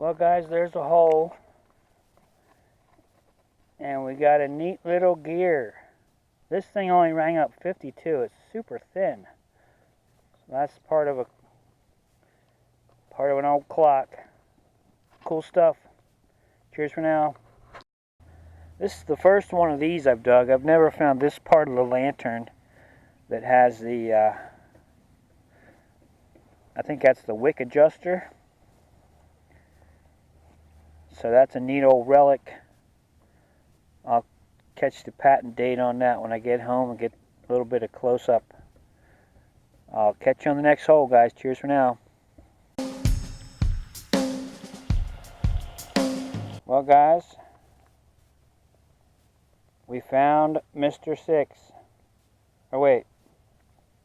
Well guys, there's a hole, and we got a neat little gear. This thing only rang up 52. It's super thin. So that's part of an old clock. Cool stuff. Cheers for now. This is the first one of these I've dug. I've never found this part of the lantern that has the I think that's the wick adjuster. So that's a neat old relic. I'll catch the patent date on that when I get home and get a little bit of close-up. I'll catch you on the next hole, guys. Cheers for now. Well, guys, we found Mr. 6. Oh, wait.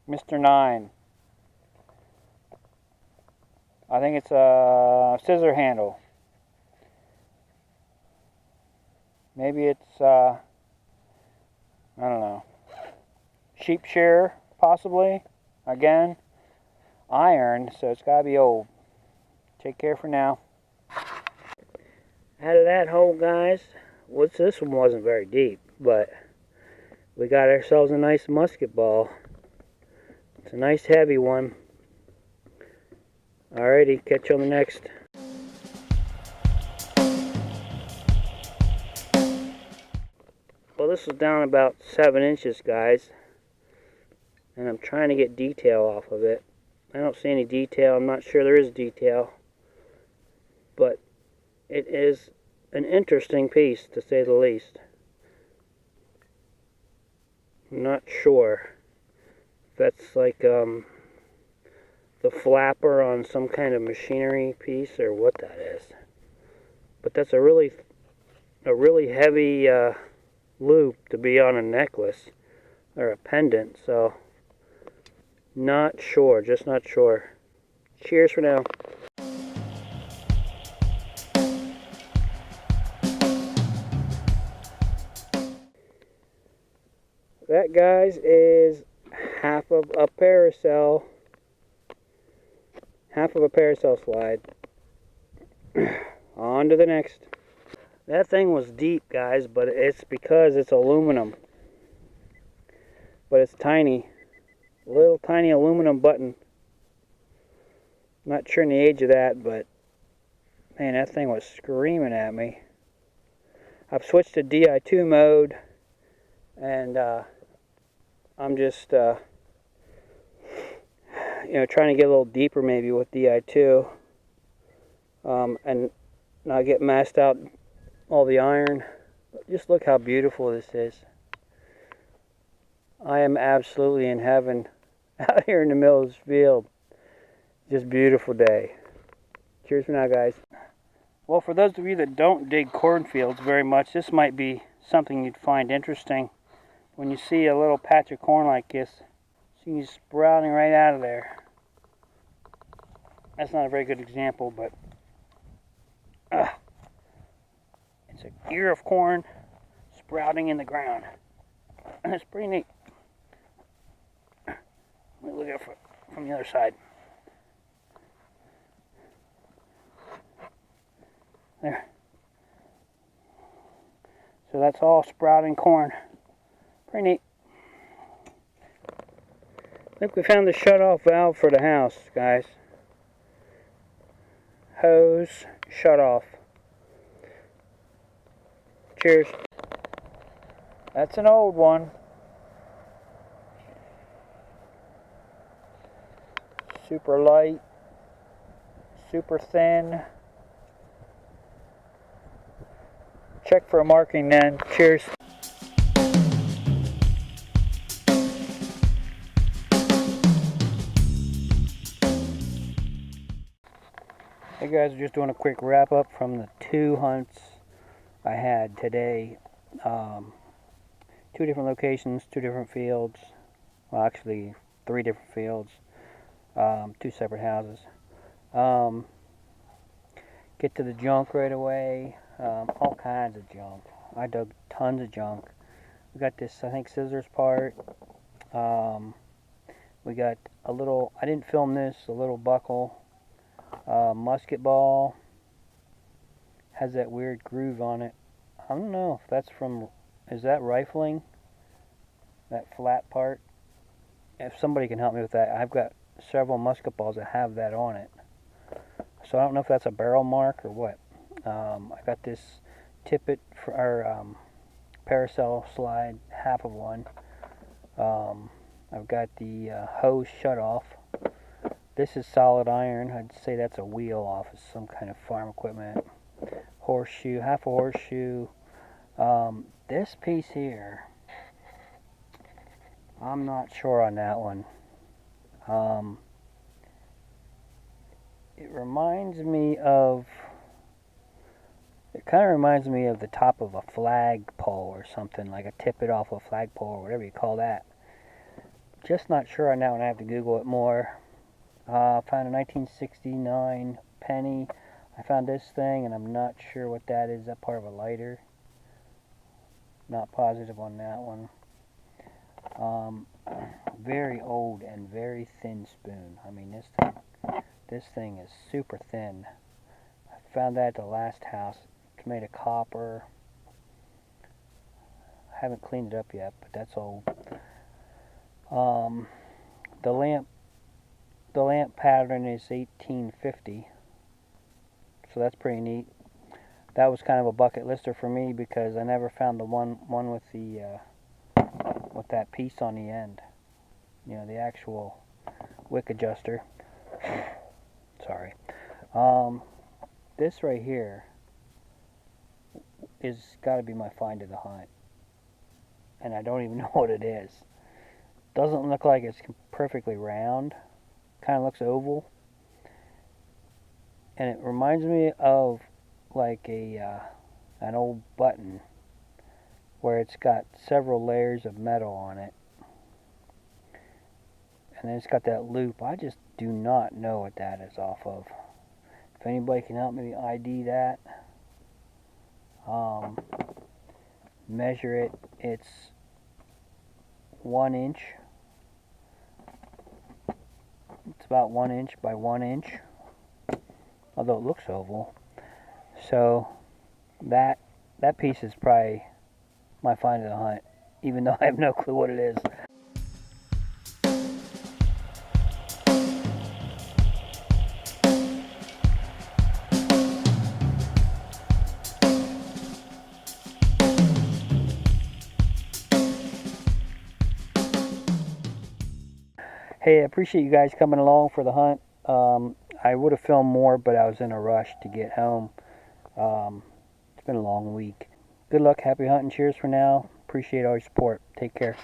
Mr. 9. I think it's a scissor handle. Maybe it's, I don't know, sheep shearer, possibly. Again, iron, so it's got to be old. Take care for now. Out of that hole, guys, this one wasn't very deep, but we got ourselves a nice musket ball. It's a nice heavy one. Alrighty, catch you on the next. Well, this is down about 7 inches, guys, and I'm trying to get detail off of it. I don't see any detail. I'm not sure there is detail, but it is an interesting piece, to say the least. I'm not sure if that's like the flapper on some kind of machinery piece or what that is, but that's a really heavy loop to be on a necklace or a pendant, so not sure, just not sure. Cheers for now. That, guys, is half of a parasail slide. On to the next. That thing was deep, guys, but it's because it's aluminum. But it's tiny. A little tiny aluminum button. Not sure in the age of that, but man, that thing was screaming at me. I've switched to Di2 mode, and I'm just trying to get a little deeper maybe with Di2, and not get messed out all the iron. But just look how beautiful this is. I am absolutely in heaven out here in the middle of this field. Just beautiful day. Cheers for now, guys. Well, for those of you that don't dig cornfields very much, this might be something you'd find interesting. When you see a little patch of corn like this, see it sprouting right out of there. That's not a very good example, but it's an ear of corn sprouting in the ground. It's pretty neat. Let me look at it from the other side. There. So that's all sprouting corn. Pretty neat. I think we found the shut-off valve for the house, guys. Hose shut-off. Cheers. That's an old one. Super light. Super thin. Check for a marking then. Cheers. Hey guys, just doing a quick wrap up from the 2 hunts I had today. 2 different locations, 2 different fields. Well, actually 3 different fields. 2 separate houses. Get to the junk right away. All kinds of junk. I dug tons of junk. We got this, I think, scissors part. We got a little, I didn't film this, a little buckle, musket ball, Has that weird groove on it. I don't know if that's from, is that rifling? That flat part? If somebody can help me with that. I've got several musket balls that have that on it. So I don't know if that's a barrel mark or what. I got this tippet for our paracel slide, half of one. I've got the hose shut off. This is solid iron. I'd say that's a wheel off of some kind of farm equipment. Horseshoe, half a horseshoe. This piece here, I'm not sure on that one. It reminds me of, it kind of reminds me of the top of a flagpole or something, like a tippet off a flagpole or whatever you call that. Just not sure on that one. I have to Google it more. Found a 1969 penny. I found this thing, and I'm not sure what that is. Is that part of a lighter? Not positive on that one. Very old and very thin spoon. I mean, this thing is super thin. I found that at the last house. It's made of copper. I haven't cleaned it up yet, but that's old. The lamp pattern is 1850, so that's pretty neat. That was kind of a bucket lister for me because I never found the one with the with that piece on the end. You know, the actual wick adjuster. Sorry. This right here is got to be my find of the hunt, and I don't even know what it is. Doesn't look like it's perfectly round. Kind of looks oval, and it reminds me of like an old button where it's got several layers of metal on it, and then it's got that loop. I just do not know what that is off of. If anybody can help me ID that, measure it. It's 1 inch. It's about 1 inch by 1 inch, although it looks oval. So that piece is probably my find of the hunt, even though I have no clue what it is. Hey, I appreciate you guys coming along for the hunt. I would have filmed more, but I was in a rush to get home. It's been a long week. Good luck, happy hunting, cheers for now. Appreciate all your support. Take care.